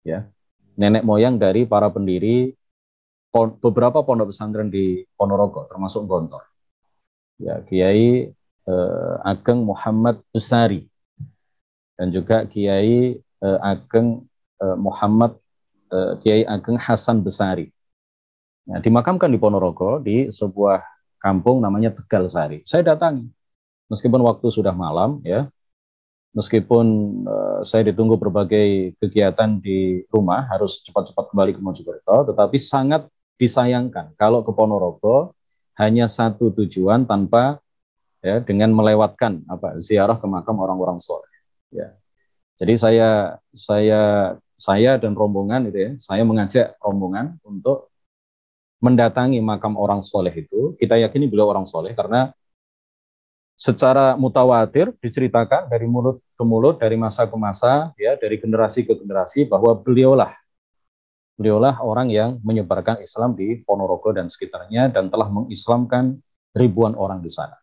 Ya, nenek moyang dari para pendiri beberapa pondok pesantren di Ponorogo, termasuk Gontor. Ya, Kiai Ageng Muhammad Besari dan juga Kiai Ageng Muhammad Kiai Ageng Hasan Besari. Nah, dimakamkan di Ponorogo di sebuah kampung namanya Tegal Sari. Saya datangi, meskipun waktu sudah malam, ya, meskipun saya ditunggu berbagai kegiatan di rumah, harus cepat-cepat kembali ke Mojokerto, tetapi sangat disayangkan kalau ke Ponorogo hanya satu tujuan tanpa, ya, dengan melewatkan ziarah ke makam orang-orang soleh. Ya. Jadi saya dan rombongan itu, ya, saya mengajak rombongan untuk mendatangi makam orang soleh itu. Kita yakini beliau orang soleh karena secara mutawatir diceritakan dari mulut ke mulut, dari masa ke masa, ya, dari generasi ke generasi, bahwa beliaulah orang yang menyebarkan Islam di Ponorogo dan sekitarnya dan telah mengislamkan ribuan orang di sana.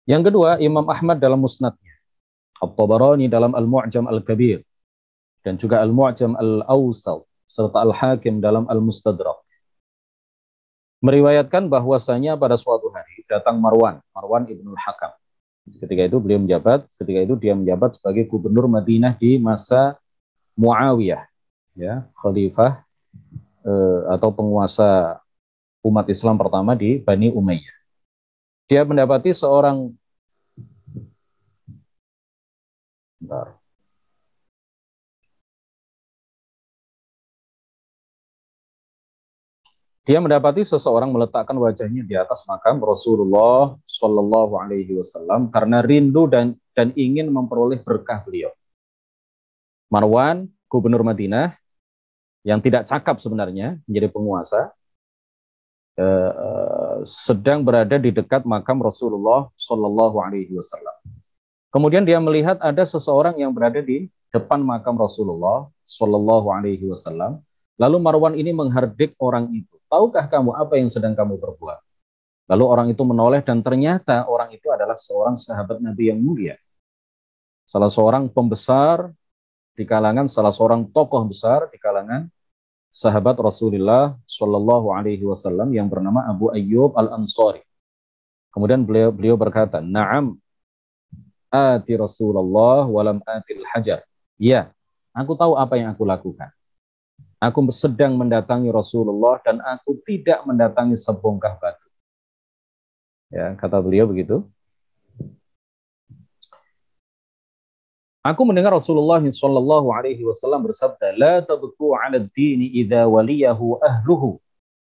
Yang kedua, Imam Ahmad dalam Musnadnya, At-Tabarani dalam Al-Mu'jam Al-Kabir, dan juga Al-Mu'jam Al-Awsat, serta Al-Hakim dalam Al-Mustadrak, meriwayatkan bahwasanya pada suatu hari datang Marwan Ibnul Hakam. Ketika itu dia menjabat sebagai gubernur Madinah di masa Muawiyah, ya, khalifah atau penguasa umat Islam pertama di Bani Umayyah. Dia mendapati seorang seseorang meletakkan wajahnya di atas makam Rasulullah Shallallahu Alaihi Wasallam karena rindu dan ingin memperoleh berkah beliau. Marwan, gubernur Madinah, yang tidak cakap sebenarnya menjadi penguasa, sedang berada di dekat makam Rasulullah Shallallahu Alaihi Wasallam. Kemudian dia melihat ada seseorang yang berada di depan makam Rasulullah Shallallahu Alaihi Wasallam, Lalu Marwan ini menghardik orang itu. Tahukah kamu apa yang sedang kamu perbuat? Lalu orang itu menoleh dan ternyata orang itu adalah seorang sahabat Nabi yang mulia. Salah seorang pembesar di kalangan, salah seorang tokoh besar di kalangan sahabat Rasulullah Shallallahu Alaihi Wasallam yang bernama Abu Ayyub Al Ansari. Kemudian beliau berkata, Naam, ati Rasulullah walam atil hajar. Ya, aku tahu apa yang aku lakukan. Aku sedang mendatangi Rasulullah dan aku tidak mendatangi sebongkah batu. Ya, kata beliau begitu. Aku mendengar Rasulullah Shallallahu Alaihi Wasallam bersabda, "La tabku 'ala ad-dini idza waliyahu ahluhu,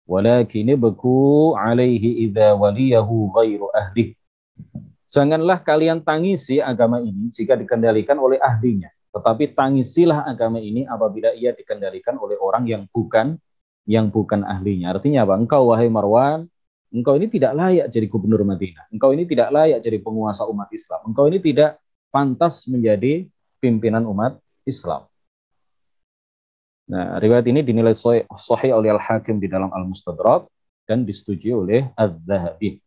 walakin ibku 'alaihi idza waliyahu ghairu ahlihi." Janganlah kalian tangisi agama ini jika dikendalikan oleh ahlinya, tetapi tangisilah agama ini apabila ia dikendalikan oleh orang yang bukan ahlinya. Artinya apa? Engkau wahai Marwan, engkau ini tidak layak jadi gubernur Madinah. Engkau ini tidak layak jadi penguasa umat Islam. Engkau ini tidak pantas menjadi pimpinan umat Islam. Nah, riwayat ini dinilai sahih oleh Al-Hakim di dalam Al-Mustadrak dan disetujui oleh Az-Zahabi.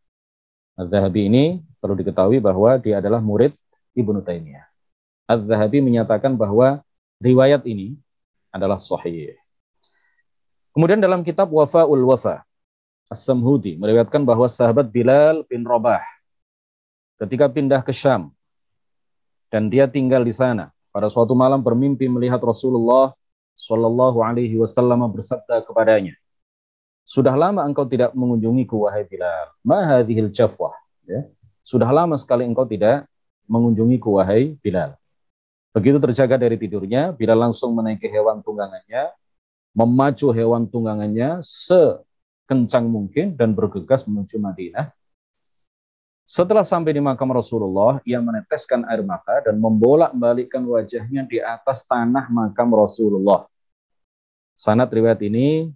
Az-Zahabi ini perlu diketahui bahwa dia adalah murid Ibnu Taimiyah. Az-Zahabi menyatakan bahwa riwayat ini adalah sahih. Kemudian dalam kitab Wafa'ul Wafa, As-Samhudi meriwayatkan bahwa sahabat Bilal bin Rabah ketika pindah ke Syam dan dia tinggal di sana, pada suatu malam bermimpi melihat Rasulullah Shallallahu Alaihi Wasallam bersabda kepadanya, sudah lama engkau tidak mengunjungiku wahai Bilal. Ma hadhil jafwah. Ya. Sudah lama sekali engkau tidak mengunjungiku wahai Bilal. Begitu terjaga dari tidurnya, Bilal langsung menaiki hewan tunggangannya, memacu hewan tunggangannya sekencang mungkin dan bergegas menuju Madinah. Setelah sampai di makam Rasulullah, ia meneteskan air mata dan membolak-balikkan wajahnya di atas tanah makam Rasulullah. Sanad riwayat ini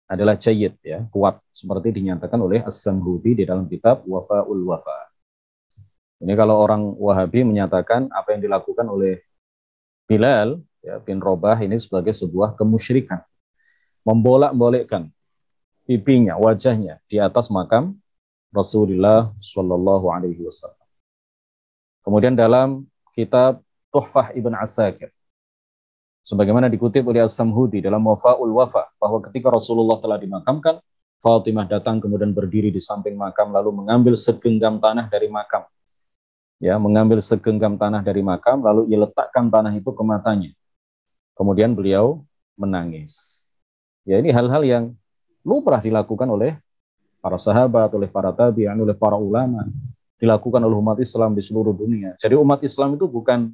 adalah jayyid, ya, kuat, seperti dinyatakan oleh As-Samhudi di dalam kitab Wafa'ul Wafa. Ini kalau orang Wahabi menyatakan apa yang dilakukan oleh Bilal ya, bin Rabah ini sebagai sebuah kemusyrikan. Membolak-balikkan pipinya, wajahnya di atas makam Rasulullah Shallallahu Alaihi Wasallam. Kemudian dalam kitab Tuhfah Ibn Asakir, sebagaimana dikutip oleh As-Samhudi dalam Wafa'ul Wafa, bahwa ketika Rasulullah telah dimakamkan, Fatimah datang kemudian berdiri di samping makam lalu mengambil segenggam tanah dari makam. Ya, mengambil segenggam tanah dari makam lalu ia letakkan tanah itu ke matanya. Kemudian beliau menangis. Ya, ini hal-hal yang lumrah dilakukan oleh para sahabat, oleh para tabi'in, oleh para ulama, dilakukan oleh umat Islam di seluruh dunia. Jadi umat Islam itu bukan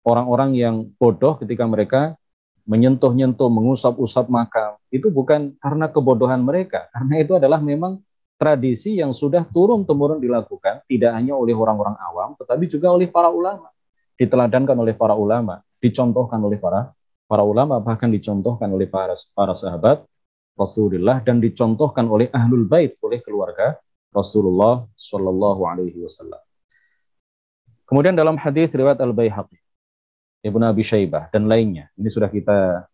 orang-orang yang bodoh ketika mereka menyentuh-nyentuh, mengusap-usap makam. Itu bukan karena kebodohan mereka, karena itu adalah memang tradisi yang sudah turun-temurun dilakukan, tidak hanya oleh orang-orang awam, tetapi juga oleh para ulama. Diteladankan oleh para ulama, dicontohkan oleh para ulama, bahkan dicontohkan oleh para sahabat Rasulullah dan dicontohkan oleh ahlul bait, oleh keluarga Rasulullah Shallallahu Alaihi Wasallam. Kemudian dalam hadis riwayat Al-Baihaqi, Ibnu Abi Syaibah dan lainnya, ini sudah kita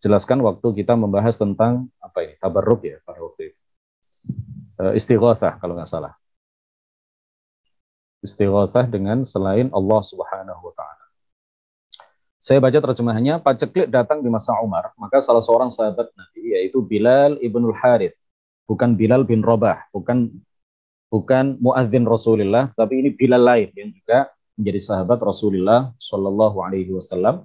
jelaskan waktu kita membahas tentang apa ini tabarruk ya pada waktu itu, istighatsah kalau nggak salah, istighatsah dengan selain Allah Subhanahu Wa Taala. Saya baca terjemahannya, paceklik datang di masa Umar, maka salah seorang sahabat Nabi, yaitu Bilal ibnul Harith, bukan Bilal bin Rabah, bukan muadzin Rasulullah, tapi ini Bilal lain yang juga menjadi sahabat Rasulullah Shallallahu Alaihi Wasallam.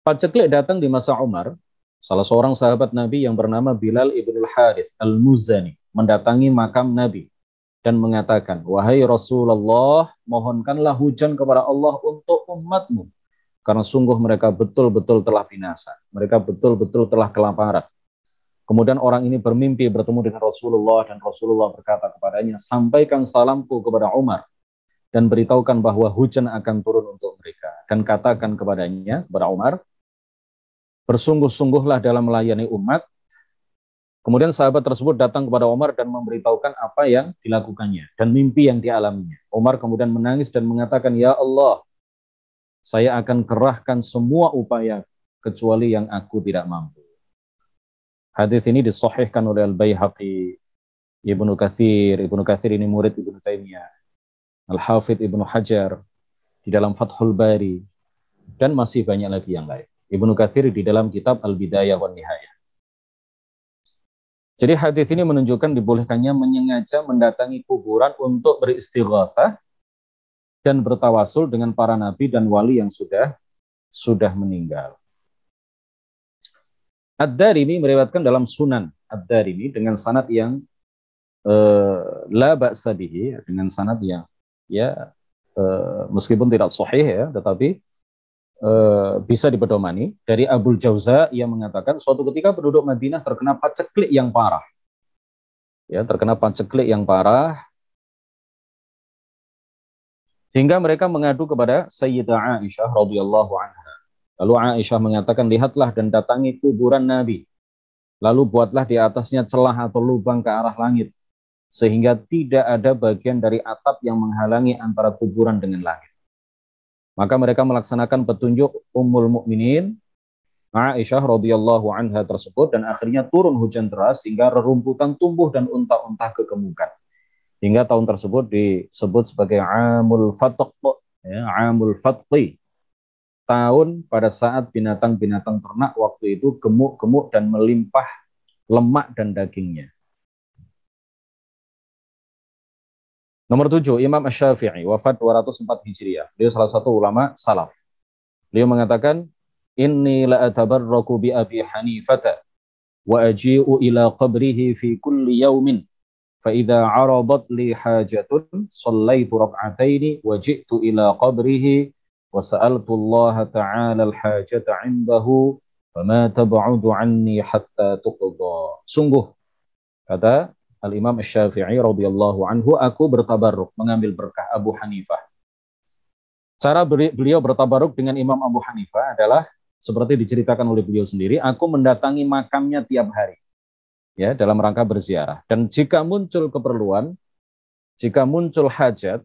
Paceklik datang di masa Umar, salah seorang sahabat Nabi yang bernama Bilal ibnul Harith al-Muzani mendatangi makam Nabi dan mengatakan, wahai Rasulullah, mohonkanlah hujan kepada Allah untuk umatmu. Karena sungguh mereka betul-betul telah binasa. Mereka betul-betul telah kelaparan. Kemudian orang ini bermimpi bertemu dengan Rasulullah dan Rasulullah berkata kepadanya, sampaikan salamku kepada Umar dan beritahukan bahwa hujan akan turun untuk mereka. Dan katakan kepadanya, kepada Umar, bersungguh-sungguhlah dalam melayani umat. Kemudian sahabat tersebut datang kepada Umar dan memberitahukan apa yang dilakukannya dan mimpi yang dialaminya. Umar kemudian menangis dan mengatakan, ya Allah, saya akan kerahkan semua upaya kecuali yang aku tidak mampu. Hadis ini disahihkan oleh Al-Baihaqi, Ibnu Katsir. Ibnu Katsir ini murid Ibnu Taimiyah. Al-Hafidz Ibnu Hajar di dalam Fathul Bari, dan masih banyak lagi yang lain. Ibnu Katsir di dalam kitab Al-Bidayah wan Nihayah. Jadi hadis ini menunjukkan dibolehkannya menyengaja mendatangi kuburan untuk beristighatsah dan bertawasul dengan para nabi dan wali yang sudah meninggal. Ad-Darimi meriwayatkan dalam Sunan Ad-Darimi dengan sanad yang la ba'sa bihi, dengan sanad yang ya meskipun tidak sahih ya, tetapi bisa dipedomani. Dari Abul Jauza, ia mengatakan suatu ketika penduduk Madinah terkena paceklik yang parah. Ya, terkena paceklik yang parah hingga mereka mengadu kepada Sayyidah Aisyah radhiyallahu anha. Lalu Aisyah mengatakan, lihatlah dan datangi kuburan Nabi. Lalu buatlah di atasnya celah atau lubang ke arah langit, sehingga tidak ada bagian dari atap yang menghalangi antara kuburan dengan langit. Maka mereka melaksanakan petunjuk Ummul Mukminin Aisyah radhiyallahu anha tersebut, dan akhirnya turun hujan deras sehingga rerumputan tumbuh dan unta-unta kegemukan. Hingga tahun tersebut disebut sebagai Amul Fatq, ya, Amul Fatqi. Tahun pada saat binatang-binatang ternak waktu itu gemuk-gemuk dan melimpah lemak dan dagingnya. Nomor 7, Imam Asy-Syafi'i, wafat 204 Hijriah. Beliau salah satu ulama salaf. Beliau mengatakan, inni la atabarraku bi Abi Hanifata wa aji'u ila qabrihi fi kulli yawmin fa idza 'aradat li hajatun shallaitu rak'ataini wa ji'tu ila qabrihi wa sa'altu Allah ta'ala al-hajata 'indahu wa ma tab'udu 'anni hatta tuqda. Sungguh, kata Al-Imam Asy-Syafi'i radhiyallahu anhu, aku bertabarruk, mengambil berkah Abu Hanifah. Cara beliau bertabarruk dengan Imam Abu Hanifah adalah seperti diceritakan oleh beliau sendiri, aku mendatangi makamnya tiap hari, ya, dalam rangka berziarah. Dan jika muncul keperluan, jika muncul hajat,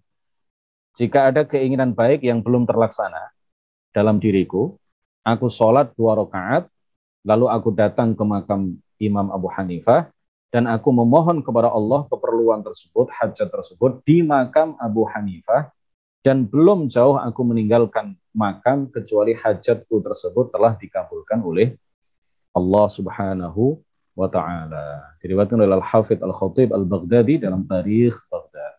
jika ada keinginan baik yang belum terlaksana dalam diriku, aku sholat 2 rakaat, lalu aku datang ke makam Imam Abu Hanifah, dan aku memohon kepada Allah keperluan tersebut, hajat tersebut di makam Abu Hanifah, dan belum jauh aku meninggalkan makam kecuali hajatku tersebut telah dikabulkan oleh Allah Subhanahu wa ta'ala. Diriwayatkan oleh Al-Hafidz Al-Khatib Al-Baghdadi dalam Tarikh Baghdad.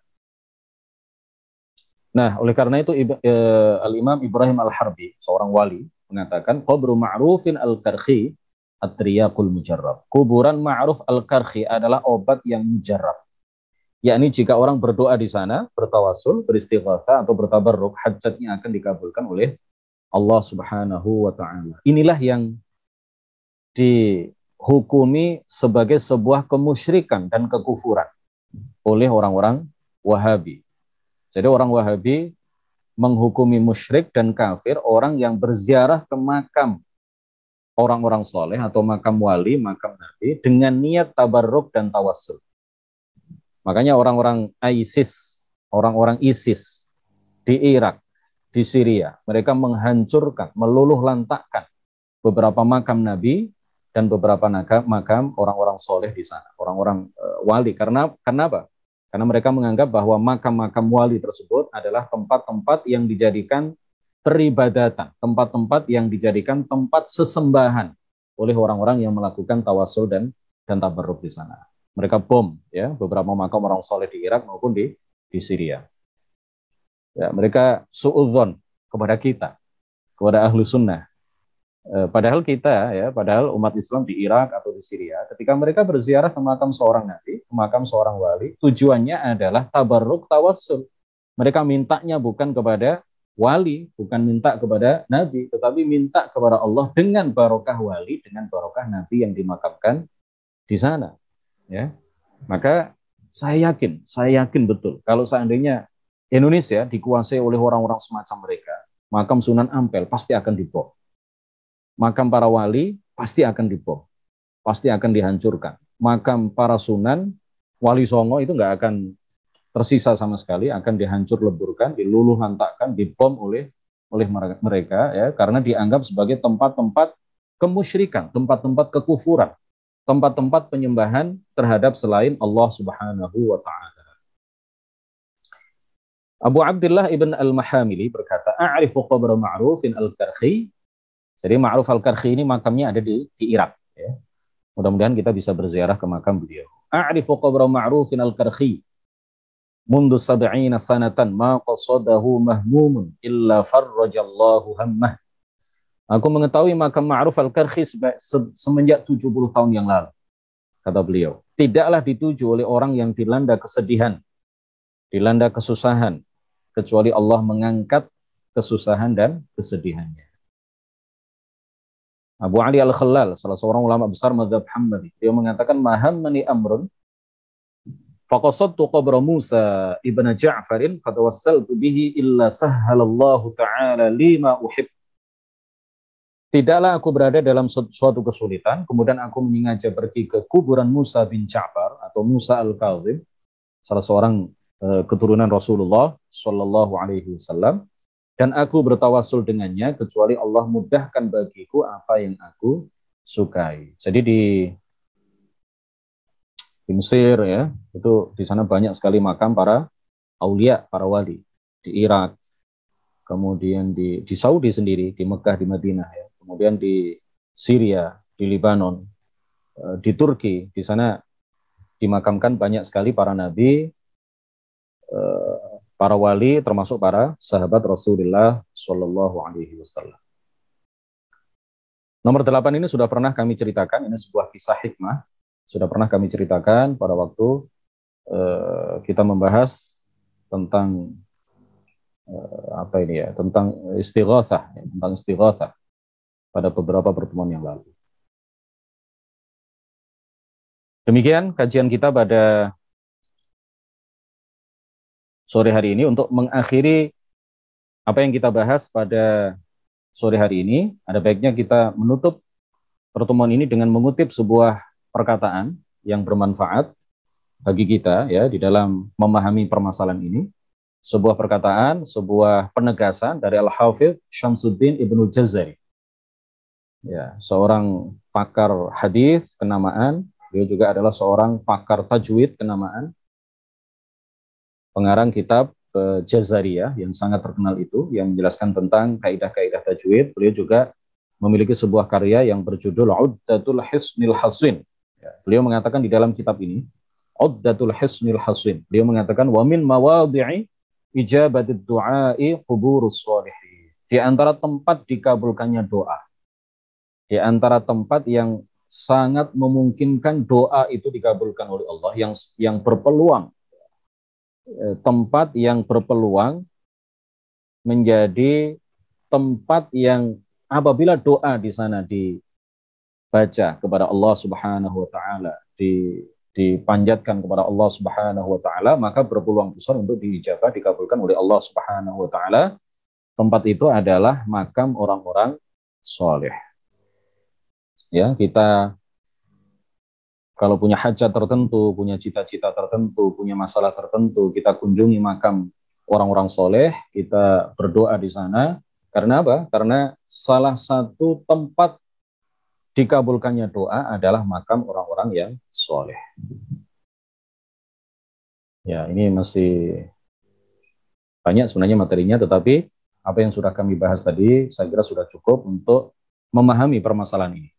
Nah, oleh karena itu Al-Imam Ibrahim Al-Harbi, seorang wali, mengatakan qabru ma'rufin al-karhi at-triyaqul mujarrab. Kuburan Ma'ruf al-Karhi adalah obat yang mujarrab. Yakni jika orang berdoa di sana, bertawasul, beristighatsah atau bertabarruk, hajatnya akan dikabulkan oleh Allah Subhanahu wa ta'ala. Inilah yang dihukumi sebagai sebuah kemusyrikan dan kekufuran oleh orang-orang Wahabi. Jadi orang Wahabi menghukumi musyrik dan kafir orang yang berziarah ke makam orang-orang soleh atau makam wali, makam nabi dengan niat tabarruk dan tawassul. Makanya orang-orang ISIS, orang-orang ISIS di Irak, di Syria, mereka menghancurkan, meluluh lantakkan beberapa makam nabi dan beberapa makam orang-orang soleh di sana, orang-orang wali. Karena apa? Karena mereka menganggap bahwa makam-makam wali tersebut adalah tempat-tempat yang dijadikan peribadatan, tempat-tempat yang dijadikan tempat sesembahan oleh orang-orang yang melakukan tawasul dan tabarruk di sana. Mereka bom ya beberapa makam orang soleh di Irak maupun di Syria. Ya, mereka suudzon kepada kita, kepada ahlu sunnah. Padahal kita ya, padahal umat Islam di Irak atau di Syria, ketika mereka berziarah ke makam seorang nabi, ke makam seorang wali, tujuannya adalah tabarruk, tawassul. Mereka mintanya bukan kepada wali, bukan minta kepada nabi, tetapi minta kepada Allah dengan barokah wali, dengan barokah nabi yang dimakamkan di sana. Ya, maka saya yakin betul kalau seandainya Indonesia dikuasai oleh orang-orang semacam mereka, makam Sunan Ampel pasti akan dibom, makam para wali pasti akan dibom, pasti akan dihancurkan, makam para sunan, wali songo itu nggak akan tersisa sama sekali, akan dihancur leburkan, diluluh lantakkan, dibom oleh mereka ya, karena dianggap sebagai tempat-tempat kemusyrikan, tempat-tempat kekufuran, tempat-tempat penyembahan terhadap selain Allah Subhanahu wa taala. Abu Abdullah Ibn Al-Mahamili berkata, "A'rifu qabra Ma'rufin Al-Karkhi." Jadi Ma'ruf Al-Karkhi ini makamnya ada di Irak, ya. Mudah-mudahan kita bisa berziarah ke makam beliau. "A'rifu qabra Ma'rufin Al-Karkhi mundu sab'ina sanatan ma qasadahu mahmumun illa farrajallahu hammah." Aku mengetahui makam Ma'ruf Al-Karkhi semenjak 70 tahun yang lalu. Kata beliau, tidaklah dituju oleh orang yang dilanda kesedihan, dilanda kesusahan, kecuali Allah mengangkat kesusahan dan kesedihannya. Abu Ali Al-Khallal, salah seorang ulama besar mazhab Hambali, dia mengatakan, "Mahammani amrun faqasadtu qabra Musa ibn Ja'farin fatawassaltu bihi illa sahhalallahu ta'ala lima uhib." Tidaklah aku berada dalam suatu kesulitan, kemudian aku menyengaja pergi ke kuburan Musa bin Ja'far atau Musa Al-Kazim, salah seorang keturunan Rasulullah Shallallahu Alaihi Wasallam, dan aku bertawasul dengannya, kecuali Allah mudahkan bagiku apa yang aku sukai. Jadi di Mesir, ya, itu di sana banyak sekali makam para aulia, para wali. Di Irak, kemudian di Saudi sendiri, di Mekah, di Madinah, ya. Kemudian di Syria, di Lebanon, di Turki, di sana dimakamkan banyak sekali para nabi, para wali, termasuk para sahabat Rasulullah Shallallahu Alaihi Wasallam. Nomor 8 ini sudah pernah kami ceritakan, ini sebuah kisah hikmah, sudah pernah kami ceritakan pada waktu kita membahas tentang apa ini ya, tentang istighatsah, ya, tentang istighatsah pada beberapa pertemuan yang lalu. Demikian kajian kita pada sore hari ini. Untuk mengakhiri apa yang kita bahas pada sore hari ini, ada baiknya kita menutup pertemuan ini dengan mengutip sebuah perkataan yang bermanfaat bagi kita, ya, di dalam memahami permasalahan ini. Sebuah perkataan, sebuah penegasan dari Al-Hafidh Syamsuddin Ibnul Jazari, ya, seorang pakar hadis kenamaan. Dia juga adalah seorang pakar tajwid kenamaan, pengarang kitab Jazariyah yang sangat terkenal itu, yang menjelaskan tentang kaidah-kaidah tajwid. Beliau juga memiliki sebuah karya yang berjudul Uddatul Hisnil Haswin. Ya, beliau mengatakan di dalam kitab ini, Uddatul Hisnil Haswin, beliau mengatakan, wa min mawadhi'i ijabatid du'a'i quburus sholihin. Di antara tempat dikabulkannya doa, di antara tempat yang sangat memungkinkan doa itu dikabulkan oleh Allah, yang berpeluang, tempat yang berpeluang menjadi tempat yang apabila doa di sana dibaca kepada Allah Subhanahu wa taala, dipanjatkan kepada Allah Subhanahu wa taala, maka berpeluang besar untuk diijabah, dikabulkan oleh Allah Subhanahu wa taala. Tempat itu adalah makam orang-orang soleh. Ya, kita kalau punya hajat tertentu, punya cita-cita tertentu, punya masalah tertentu, kita kunjungi makam orang-orang soleh, kita berdoa di sana. Karena apa? Karena salah satu tempat dikabulkannya doa adalah makam orang-orang yang soleh. Ya, ini masih banyak sebenarnya materinya, tetapi apa yang sudah kami bahas tadi, saya kira sudah cukup untuk memahami permasalahan ini.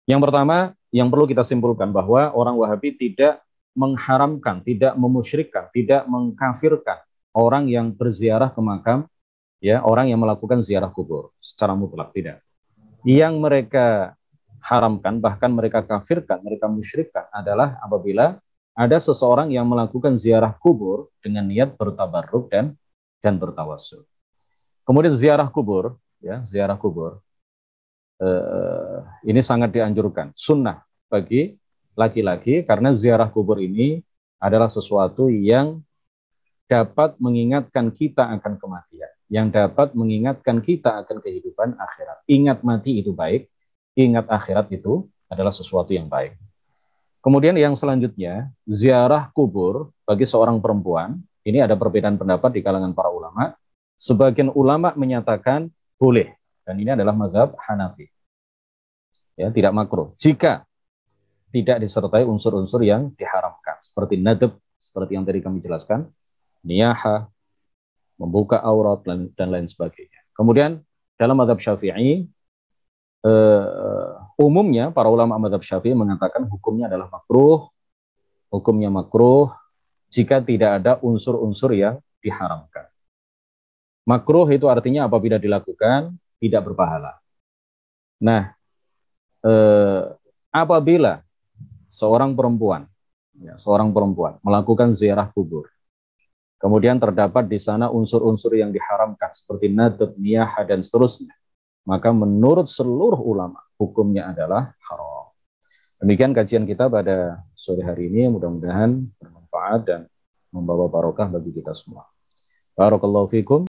Yang pertama, yang perlu kita simpulkan bahwa orang Wahabi tidak mengharamkan, tidak memusyrikkan, tidak mengkafirkan orang yang berziarah ke makam, ya, orang yang melakukan ziarah kubur secara mutlak, tidak. Yang mereka haramkan, bahkan mereka kafirkan, mereka musyrikkan adalah apabila ada seseorang yang melakukan ziarah kubur dengan niat bertabarruk dan bertawassul. Kemudian ziarah kubur, ya, ziarah kubur, ini sangat dianjurkan, sunnah bagi laki-laki, karena ziarah kubur ini adalah sesuatu yang dapat mengingatkan kita akan kematian, yang dapat mengingatkan kita akan kehidupan akhirat. Ingat mati itu baik, ingat akhirat itu adalah sesuatu yang baik. Kemudian yang selanjutnya, ziarah kubur bagi seorang perempuan, ini ada perbedaan pendapat di kalangan para ulama. Sebagian ulama menyatakan boleh, dan ini adalah mazhab Hanafi. ya, tidak makruh. Jika tidak disertai unsur-unsur yang diharamkan, seperti nadab, seperti yang tadi kami jelaskan, niyaha, membuka aurat, dan lain sebagainya. Kemudian dalam mazhab Syafi'i, umumnya para ulama mazhab Syafi'i mengatakan hukumnya makruh jika tidak ada unsur-unsur yang diharamkan. Makruh itu artinya apabila dilakukan tidak berpahala. Nah, apabila seorang perempuan melakukan ziarah kubur, kemudian terdapat di sana unsur-unsur yang diharamkan seperti nadab, niyahah, dan seterusnya, maka menurut seluruh ulama hukumnya adalah haram. Demikian kajian kita pada sore hari ini, mudah-mudahan bermanfaat dan membawa barokah bagi kita semua. Barakallahu fikum.